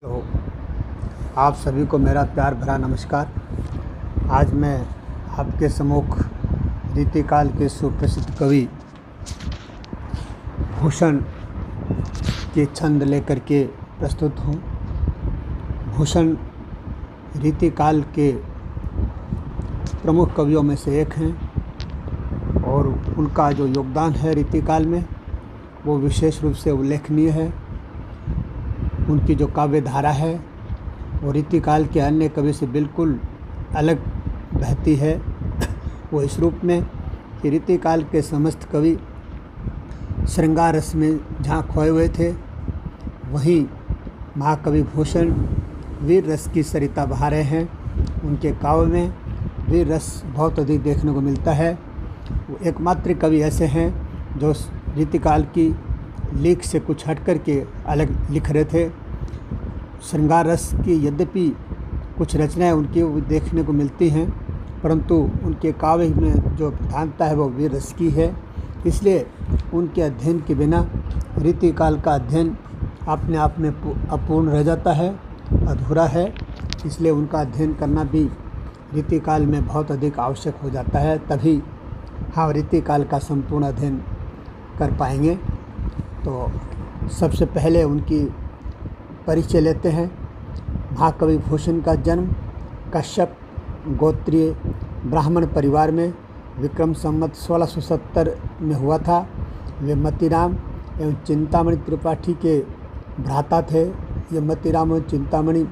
तो आप सभी को मेरा प्यार भरा नमस्कार। आज मैं आपके सम्मुख रीतिकाल के सुप्रसिद्ध कवि भूषण के छंद लेकर के प्रस्तुत हूँ। भूषण रीतिकाल के प्रमुख कवियों में से एक हैं और उनका जो योगदान है रीतिकाल में वो विशेष रूप से उल्लेखनीय है। उनकी जो काव्य धारा है वो रीतिकाल के अन्य कवि से बिल्कुल अलग बहती है। वो इस रूप में कि रीतिकाल के समस्त कवि श्रृंगार रस में जहाँ खोए हुए थे, वहीं महाकवि भूषण वीर रस की सरिता बहा रहे हैं। उनके काव्य में वीर रस बहुत अधिक देखने को मिलता है। वो एकमात्र कवि ऐसे हैं जो रीतिकाल की लेख से कुछ हट कर के अलग लिख रहे थे। श्रृंगार रस की यद्यपि कुछ रचनाएं उनकी देखने को मिलती हैं, परंतु उनके काव्य में जो प्रधानता है वो वीर रस की है। इसलिए उनके अध्ययन के बिना रीतिकाल का अध्ययन अपने आप में अपूर्ण रह जाता है, अधूरा है। इसलिए उनका अध्ययन करना भी रीतिकाल में बहुत अधिक आवश्यक हो जाता है, तभी हम रीतिकाल का संपूर्ण अध्ययन कर पाएंगे। तो सबसे पहले उनकी परिचय लेते हैं। महाकवि भूषण का जन्म कश्यप गोत्रीय ब्राह्मण परिवार में विक्रम संवत 1670 में हुआ था। वे मतीराम एवं चिंतामणि त्रिपाठी के भ्राता थे। ये मतीराम एवं चिंतामणि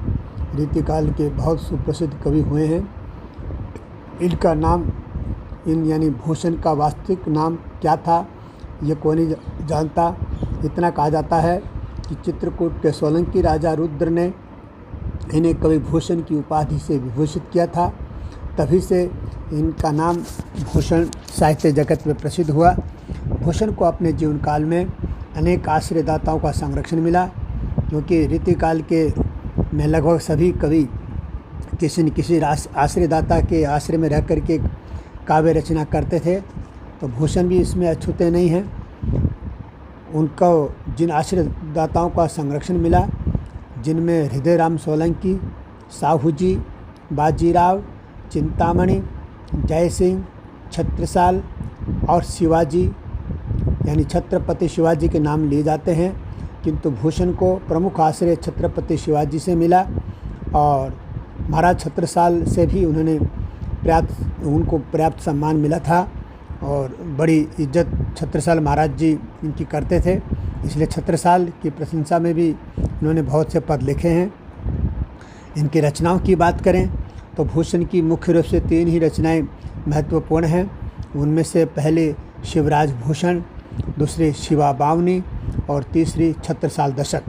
रीतिकाल के बहुत सुप्रसिद्ध कवि हुए हैं। इनका नाम यानी भूषण का वास्तविक नाम क्या था ये कोई नहीं जानता। इतना कहा जाता है कि चित्रकूट के सोलंकी राजा रुद्र ने इन्हें कवि भूषण की उपाधि से विभूषित किया था। तभी से इनका नाम भूषण साहित्य जगत में प्रसिद्ध हुआ। भूषण को अपने जीवन काल में अनेक आश्रयदाताओं का संरक्षण मिला, क्योंकि रीतिकाल के में लगभग सभी कवि किसी न किसी आश्रयदाता के आश्रय में रह कर के काव्य रचना करते थे। तो भूषण भी इसमें अछूते नहीं हैं। उनको जिन आश्रयदाताओं का संरक्षण मिला, जिनमें हृदयराम सोलंकी, साहू जी, बाजीराव, चिंतामणि, जय सिंह, छत्रसाल और शिवाजी यानी छत्रपति शिवाजी के नाम लिए जाते हैं, किंतु भूषण को प्रमुख आश्रय छत्रपति शिवाजी से मिला और महाराज छत्रसाल से भी उनको पर्याप्त सम्मान मिला था और बड़ी इज्जत छत्रसाल महाराज जी इनकी करते थे। इसलिए छत्रसाल की प्रशंसा में भी इन्होंने बहुत से पद लिखे हैं। इनकी रचनाओं की बात करें तो भूषण की मुख्य रूप से 3 ही रचनाएं महत्वपूर्ण हैं। उनमें से पहले शिवराज भूषण, दूसरी शिवा बावनी और तीसरी छत्रसाल दशक।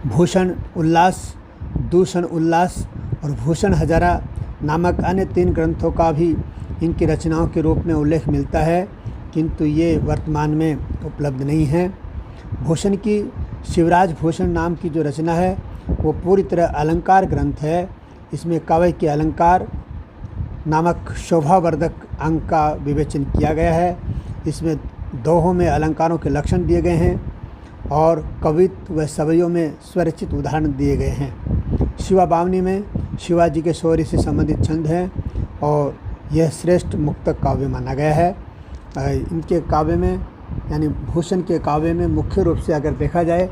भूषण उल्लास, दूषण उल्लास और भूषण हजारा नामक अन्य 3 ग्रंथों का भी इनकी रचनाओं के रूप में उल्लेख मिलता है, किंतु ये वर्तमान में उपलब्ध नहीं है। भूषण की शिवराज भूषण नाम की जो रचना है वो पूरी तरह अलंकार ग्रंथ है। इसमें काव्य के अलंकार नामक शोभावर्धक अंग का विवेचन किया गया है। इसमें दोहों में अलंकारों के लक्षण दिए गए हैं और कवित्व व सवैयों में स्वरचित उदाहरण दिए गए हैं। शिवा बावनी में शिवाजी के शौर्य से संबंधित छंद हैं और यह श्रेष्ठ मुक्तक काव्य माना गया है। इनके काव्य में यानी भूषण के काव्य में मुख्य रूप से अगर देखा जाए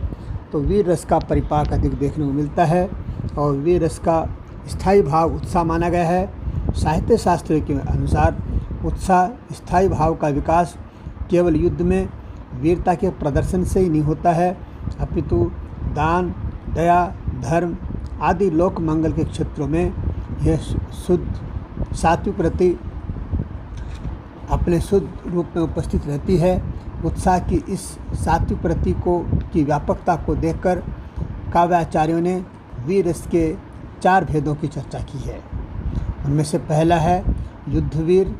तो वीर रस का परिपाक अधिक देखने को मिलता है और वीर रस का स्थायी भाव उत्साह माना गया है। साहित्य शास्त्र के अनुसार उत्साह स्थायी भाव का विकास केवल युद्ध में वीरता के प्रदर्शन से ही नहीं होता है, अपितु दान, दया, धर्म आदि लोक मंगल के क्षेत्रों में यह शुद्ध सात्विक प्रति अपने शुद्ध रूप में उपस्थित रहती है। उत्साह की इस सात्विक प्रति की व्यापकता को देखकर काव्याचार्यों ने वीर रस के 4 भेदों की चर्चा की है। उनमें से पहला है युद्धवीर,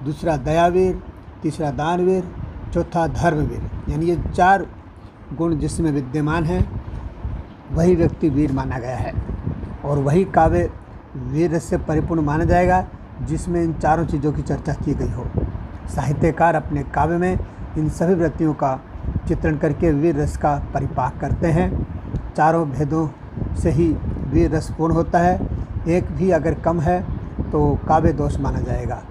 दूसरा दयावीर, तीसरा दानवीर, चौथा धर्मवीर। यानी ये 4 गुण जिसमें विद्यमान हैं वही व्यक्ति वीर माना गया है और वही काव्य वीर रस से परिपूर्ण माना जाएगा जिसमें इन चारों चीज़ों की चर्चा की गई हो। साहित्यकार अपने काव्य में इन सभी वृत्तियों का चित्रण करके वीर रस का परिपाक करते हैं चारों भेदों से ही वीर रसपूर्ण होता है। एक भी अगर कम है तो काव्य दोष माना जाएगा।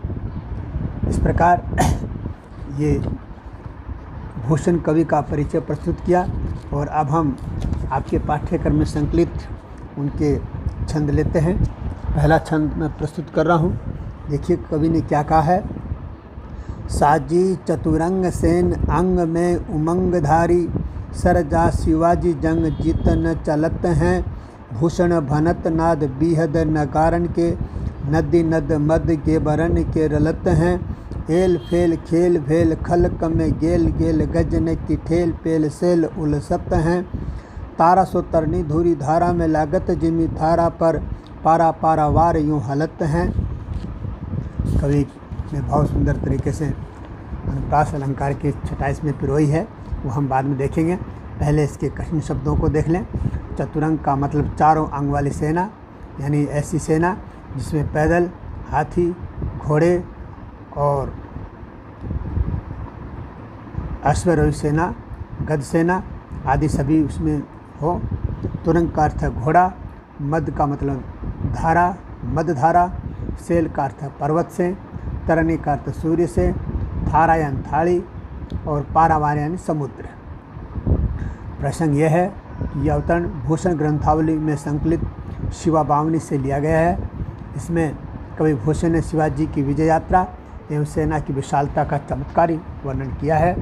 इस प्रकार ये भूषण कवि का परिचय प्रस्तुत किया और अब हम आपके पाठ्यक्रम में संकलित उनके छंद लेते हैं। पहला छंद मैं प्रस्तुत कर रहा हूँ। देखिए कवि ने क्या कहा है। साजी चतुरंग सेन अंग में उमंगधारी, सरजा शिवाजी जंग जीत न चलत हैं। भूषण भनत नाद बीहद नगारन के, नदी नद मद के बरन के रलत हैं। एल फेल खेल भेल खलक में गेल गेल गजन की ठेल पेल सेल उलसत हैं। तारा सो तरनी धूरी धारा में लागत जिमी थारा पर, पारा पारावार यूँ हलत हैं। कवि ने बहुत सुंदर तरीके से अनुप्रास अलंकार की 26वें पिरोई है, वो हम बाद में देखेंगे। पहले इसके कठिन शब्दों को देख लें। चतुरंग का मतलब चारों अंग वाली सेना, यानी ऐसी सेना जिसमें पैदल, हाथी, घोड़े और अश्वारोही सेना, गद सेना आदि सभी उसमें हो। तुरंग का अर्थ है घोड़ा, मद का मतलब धारा, मदधारा, सेल का अर्थ है पर्वत से, तरनी का अर्थ सूर्य से, थारा यानी थाली और पारावार यानी समुद्र। प्रसंग यह है कि यह अवतरण भूषण ग्रंथावली में संकलित शिवा बावनी से लिया गया है। इसमें कवि भूषण ने शिवाजी की विजय यात्रा एवं सेना की विशालता का चमत्कारी वर्णन किया है।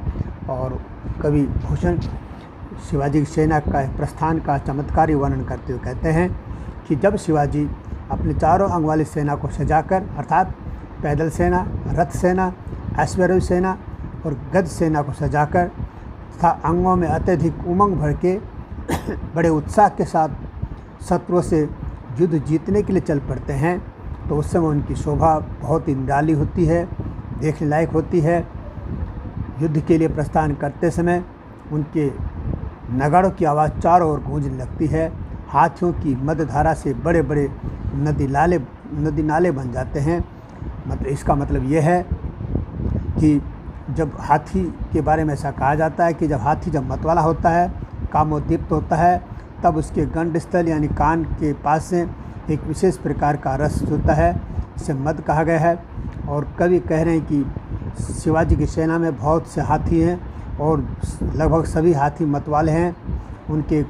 और कवि भूषण शिवाजी की सेना का प्रस्थान का चमत्कारी वर्णन करते हुए कहते हैं कि जब शिवाजी अपने चारों अंग वाली सेना को सजाकर, अर्थात पैदल सेना, रथ सेना, अश्वारोही सेना और गद सेना को सजाकर तथा अंगों में अत्यधिक उमंग भर के बड़े उत्साह के साथ शत्रुओं से युद्ध जीतने के लिए चल पड़ते हैं, तो उस समय उनकी शोभा बहुत ही निराली होती है, देखने लायक होती है। युद्ध के लिए प्रस्थान करते समय उनके नगाड़ों की आवाज़ चारों ओर गूंजने लगती है। हाथियों की मदधारा से बड़े बड़े नदी नाले बन जाते हैं। मतलब इसका मतलब यह है कि जब हाथी के बारे में ऐसा कहा जाता है कि जब हाथी जब मतवाला होता है, कामोद्दीप्त होता है, तब उसके गंडस्थल यानी कान के पास से एक विशेष प्रकार का रस होता है, इसे मद कहा गया है। और कवि कह रहे हैं कि शिवाजी की सेना में बहुत से हाथी हैं और लगभग सभी हाथी मतवाले हैं। उनके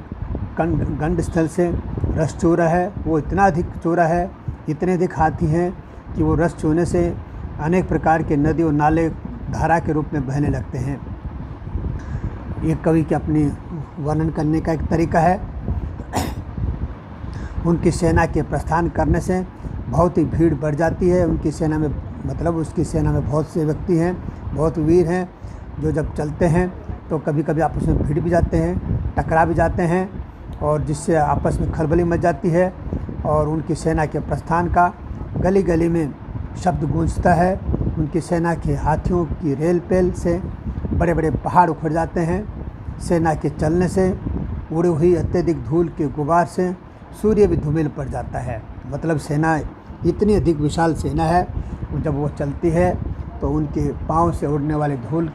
गंडस्थल से रस चूरा है, वो इतना अधिक चूरा है, इतने अधिक हाथी हैं कि वो रस चूने से अनेक प्रकार के नदी और नाले धारा के रूप में बहने लगते हैं। ये कवि के अपनी वर्णन करने का एक तरीका है। उनकी सेना के प्रस्थान करने से बहुत ही भीड़ बढ़ जाती है। उनकी सेना में मतलब उसकी सेना में बहुत से व्यक्ति हैं, बहुत वीर हैं, जो जब चलते हैं तो कभी कभी आपस में भिड़ भी जाते हैं, टकरा भी जाते हैं और जिससे आपस में खलबली मच जाती है। और उनकी सेना के प्रस्थान का गली गली में शब्द गूंजता है। उनकी सेना के हाथियों की रेल पेल से बड़े बड़े पहाड़ उखड़ जाते हैं। सेना के चलने से उड़ी हुई अत्यधिक धूल के गुबार से सूर्य भी धूमिल पड़ जाता है। मतलब सेना इतनी अधिक विशाल सेना है, जब वो चलती है तो उनके पाँव से उड़ने वाली धूल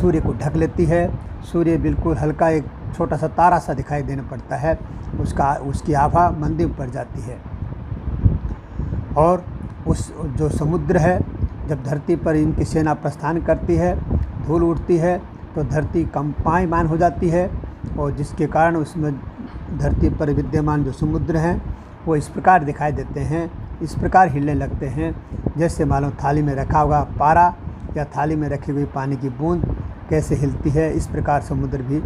सूर्य को ढक लेती है। सूर्य बिल्कुल हल्का एक छोटा सा तारा सा दिखाई देने पड़ता है, उसकी आभा मंदी पड़ जाती है। और उस जो समुद्र है, जब धरती पर इनकी सेना प्रस्थान करती है, धूल उड़ती है तो धरती कंपायमान हो जाती है और जिसके कारण उसमें धरती पर विद्यमान जो समुद्र हैं वो इस प्रकार दिखाई देते हैं, इस प्रकार हिलने लगते हैं जैसे मानो थाली में रखा हुआ पारा या थाली में रखी हुई पानी की बूंद कैसे हिलती है, इस प्रकार समुद्र भी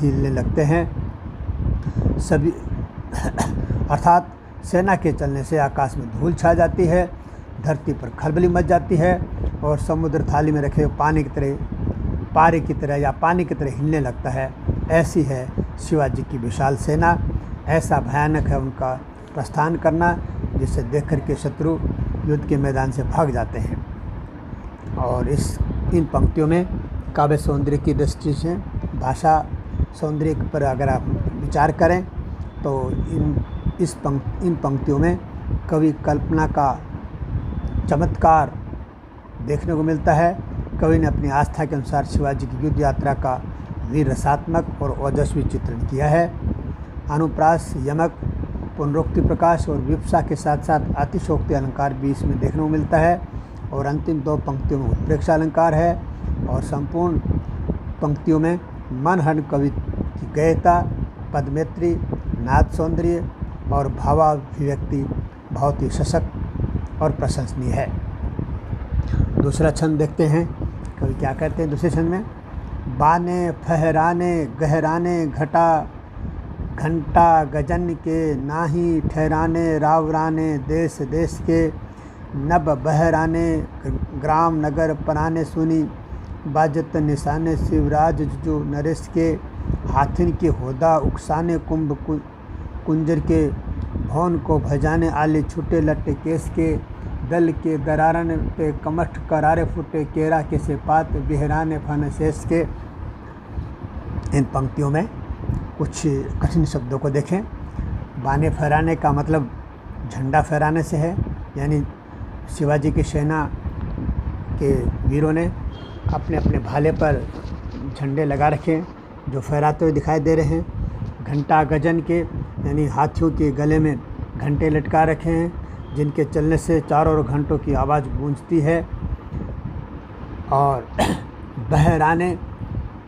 हिलने लगते हैं सभी। अर्थात सेना के चलने से आकाश में धूल छा जाती है, धरती पर खलबली मच जाती है और समुद्र थाली में रखे हुए पानी की तरह, पारे की तरह या पानी की तरह हिलने लगता है। ऐसी है शिवाजी की विशाल सेना। ऐसा भयानक है उनका प्रस्थान करना, जिसे देख कर के शत्रु युद्ध के मैदान से भाग जाते हैं। और इन पंक्तियों में काव्य सौंदर्य की दृष्टि से, भाषा सौंदर्य पर अगर आप विचार करें तो इन पंक्तियों में कवि कल्पना का चमत्कार देखने को मिलता है। कवि ने अपनी आस्था के अनुसार शिवाजी की युद्ध यात्रा का वीर रसात्मक और ओजस्वी चित्रण किया है। अनुप्रास, यमक, पुनरोक्ति प्रकाश और विप्सा के साथ साथ अतिशोक्ति अलंकार भी इसमें देखने को मिलता है। और अंतिम 2 पंक्तियों में उत्प्रेक्षा अलंकार है और संपूर्ण पंक्तियों में मनहरण कवि की गयता, पदमेत्री, नाद सौंदर्य और भावाभिव्यक्ति बहुत ही सशक्त और प्रशंसनीय है। दूसरा छंद देखते हैं, कवि क्या कहते हैं दूसरे छंद में। बाने फहराने गहराने घटा घंटा गजन के, नाही ठहराने रावराने देश देश के, नब बहराने ग्राम नगर पराने सुनी, बाजत निशाने शिवराज जो नरेश के, हाथिन के होदा उकसाने कुंभ कुंजर के, भवन को भजाने आले छूटे लट्टे केस के, दल के दरारन पे कमठ करारे फुटे, केरा के से पात बिहराने फन शेष के। इन पंक्तियों में कुछ कठिन शब्दों को देखें। बाने फहराने का मतलब झंडा फहराने से है, यानी शिवाजी की सेना के वीरों ने अपने अपने भाले पर झंडे लगा रखे जो फहराते हुए दिखाई दे रहे हैं। घंटा गजन के, यानी हाथियों के गले में घंटे लटका रखे हैं जिनके चलने से चारों ओर घंटों की आवाज़ गूंजती है। और बहराने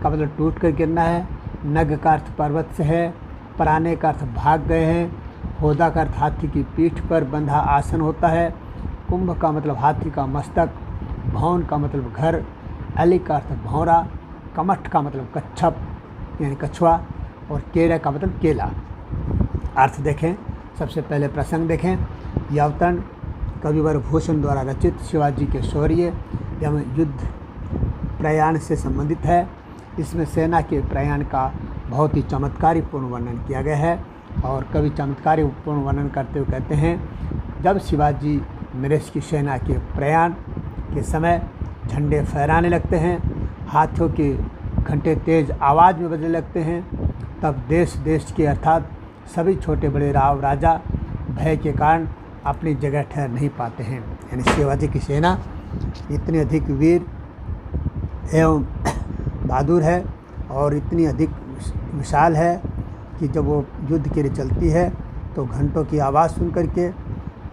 का मतलब टूट कर गिरना है। नग का अर्थ पर्वत से है। पराने का अर्थ भाग गए हैं। होदा का अर्थ हाथी की पीठ पर बंधा आसन होता है। कुंभ का मतलब हाथी का मस्तक। भवन का मतलब घर। अली का अर्थ भौरा। कमठ का मतलब कच्छप यानी कछुआ। और केरा का मतलब केला। अर्थ देखें। सबसे पहले प्रसंग देखें। यह अवतरण कविवर भूषण द्वारा रचित शिवाजी के शौर्य एवं युद्ध प्रयाण से संबंधित है। इसमें सेना के प्रयाण का बहुत ही चमत्कारी पूर्ण वर्णन किया गया है। और कवि चमत्कारी पूर्ण वर्णन करते हुए कहते हैं, जब शिवाजी नरेश की सेना के प्रयाण के समय झंडे फहराने लगते हैं, हाथियों के घंटे तेज आवाज़ में बजने लगते हैं, तब देश देश के अर्थात सभी छोटे बड़े राव राजा भय के कारण अपनी जगह ठहर नहीं पाते हैं। यानी शिवाजी की सेना इतनी अधिक वीर एवं बहादुर है और इतनी अधिक विशाल है कि जब वो युद्ध के लिए चलती है तो घंटों की आवाज़ सुन करके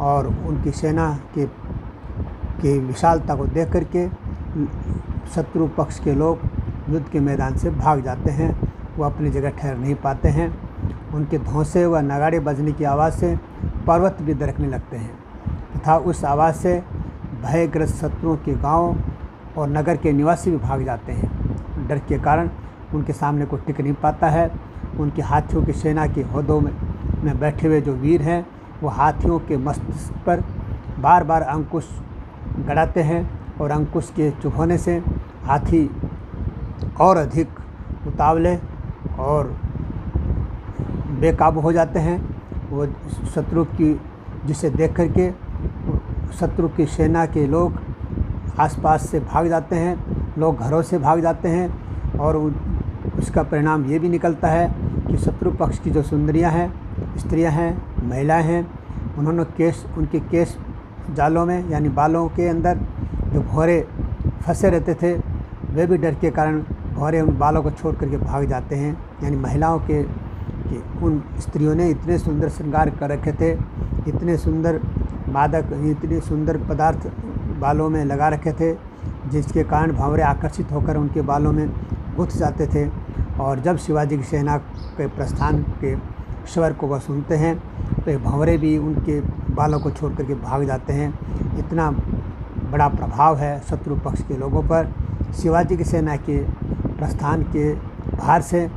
और उनकी सेना के विशालता को देख करके शत्रु पक्ष के लोग युद्ध के मैदान से भाग जाते हैं। वो अपनी जगह ठहर नहीं पाते हैं। उनके धौंसे व नगाड़े बजने की आवाज़ से पर्वत भी दरकने लगते हैं तथा उस आवाज़ से भयग्रस्त शत्रुओं के गांव और नगर के निवासी भी भाग जाते हैं। डर के कारण उनके सामने कोई टिक नहीं पाता है। उनके हाथियों की सेना के होदों में बैठे हुए जो वीर हैं वो हाथियों के मस्तिष्क पर बार बार अंकुश गड़ाते हैं और अंकुश के चुभोने से हाथी और अधिक उतावले और बेकाबू हो जाते हैं। वो शत्रु की जिसे देख करके शत्रु की सेना के लोग आसपास से भाग जाते हैं, लोग घरों से भाग जाते हैं। और उसका परिणाम ये भी निकलता है कि शत्रु पक्ष की जो सुंदरियां हैं, स्त्रियां हैं, महिलाएं हैं, उन्होंने उनके केश जालों में यानी बालों के अंदर जो भौरे फंसे रहते थे वे भी डर के कारण भौरे उन बालों को छोड़ करके भाग जाते हैं। यानी महिलाओं के उन स्त्रियों ने इतने सुंदर श्रृंगार कर रखे थे, इतने सुंदर मादक, इतने सुंदर पदार्थ बालों में लगा रखे थे जिसके कारण भंवरे आकर्षित होकर उनके बालों में गुथ जाते थे। और जब शिवाजी की सेना के प्रस्थान के स्वर को वह सुनते हैं तो भंवरे भी उनके बालों को छोड़ करके भाग जाते हैं। इतना बड़ा प्रभाव है शत्रु पक्ष के लोगों पर। शिवाजी की सेना के प्रस्थान के भार से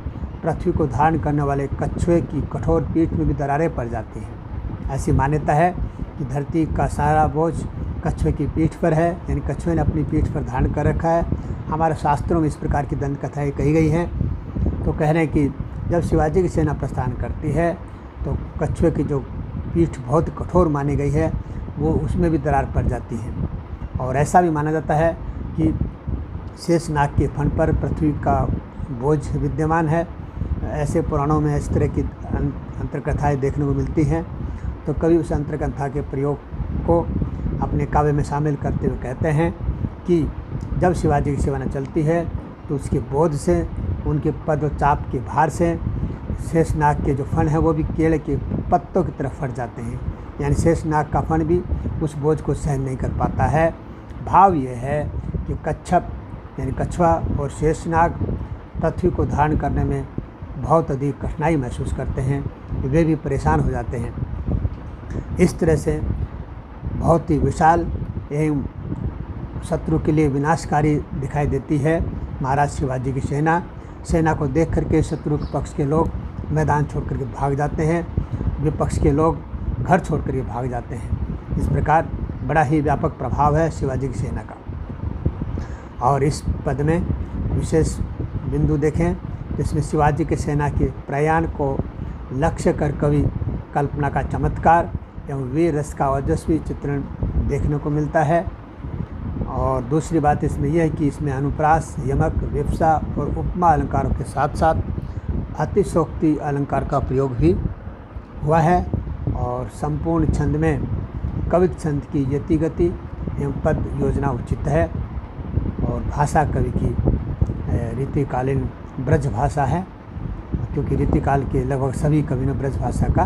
पृथ्वी को धारण करने वाले कछुए की कठोर पीठ में भी दरारें पड़ जाती हैं। ऐसी मान्यता है कि धरती का सारा बोझ कछुए की पीठ पर है, यानी कछुए ने अपनी पीठ पर धारण कर रखा है। हमारे शास्त्रों में इस प्रकार की दंत कथाएँ कही गई हैं। तो कह रहे हैं कि जब शिवाजी की सेना प्रस्थान करती है तो कछुए की जो पीठ बहुत कठोर मानी गई है वो उसमें भी दरार पड़ जाती है। और ऐसा भी माना जाता है कि शेषनाग के फन पर पृथ्वी का बोझ विद्यमान है। ऐसे पुराणों में इस तरह की अंतरकथाएँ देखने को मिलती हैं। तो कवि उस अंतरकथा के प्रयोग को अपने काव्य में शामिल करते हुए कहते हैं कि जब शिवाजी की सेना चलती है तो उसके बोझ से, उनके पद और चाप के भार से शेषनाग के जो फण है वो भी केले के पत्तों की तरफ फट जाते हैं, यानी शेषनाग का फण भी उस बोझ को सहन नहीं कर पाता है। भाव ये है कि कच्छप यानी कछुआ और शेषनाग पृथ्वी को धारण करने में बहुत अधिक कठिनाई महसूस करते हैं, वे भी परेशान हो जाते हैं। इस तरह से बहुत ही विशाल एवं शत्रु के लिए विनाशकारी दिखाई देती है महाराज शिवाजी की सेना को देख करके शत्रु के पक्ष के लोग मैदान छोड़ करके भाग जाते हैं, विपक्ष के लोग घर छोड़ करके भाग जाते हैं। इस प्रकार बड़ा ही व्यापक प्रभाव है शिवाजी की सेना का। और इस पद में विशेष बिंदु देखें जिसमें शिवाजी की सेना के प्रयाण को लक्ष्य कर कवि कल्पना का चमत्कार एवं वीर रस का ओजस्वी चित्रण देखने को मिलता है। और दूसरी बात इसमें यह है कि इसमें अनुप्रास, यमक, विप्सा और उपमा अलंकारों के साथ साथ अतिशोक्ति अलंकार का प्रयोग भी हुआ है। और संपूर्ण छंद में कवित छंद की यति गति एवं पद योजना उचित है। और भाषा कवि की रीतिकालीन ब्रज भाषा है, क्योंकि रीतिकाल के लगभग सभी कवि ने ब्रज भाषा का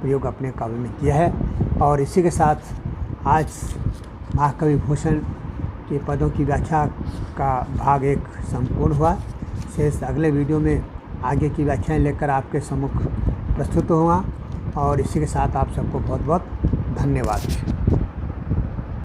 प्रयोग अपने काव्य में किया है। और इसी के साथ आज महाकवि भूषण के पदों की व्याख्या का भाग 1 संपूर्ण हुआ। शेष अगले वीडियो में आगे की व्याख्याएं लेकर आपके सम्मुख प्रस्तुत हुआ। और इसी के साथ आप सबको बहुत बहुत धन्यवाद।